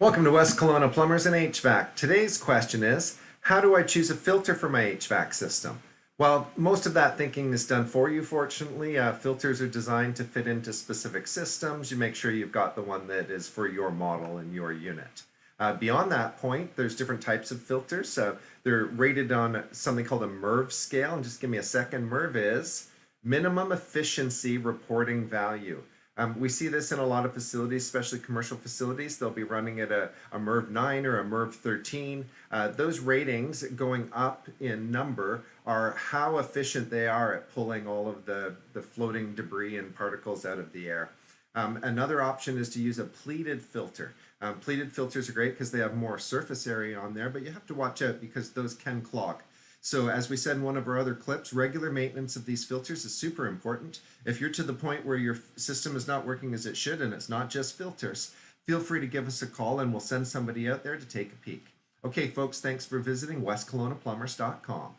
Welcome to West Kelowna Plumbers and HVAC. Today's question is, how do I choose a filter for my HVAC system? Well, most of that thinking is done for you, fortunately. Filters are designed to fit into specific systems. You make sure you've got the one that is for your model and your unit. Beyond that point, there's different types of filters. So they're rated on something called a MERV scale. And just give me a second. MERV is minimum efficiency reporting value. We see this in a lot of facilities, especially commercial facilities. They'll be running at a MERV 9 or a MERV 13. Those ratings going up in number are how efficient they are at pulling all of the floating debris and particles out of the air. Another option is to use a pleated filter. Pleated filters are great because they have more surface area on there, but you have to watch out because those can clog. So as we said in one of our other clips, regular maintenance of these filters is super important. If you're to the point where your system is not working as it should, and it's not just filters, feel free to give us a call and we'll send somebody out there to take a peek. Okay, folks, thanks for visiting westkelownaPlumbers.com.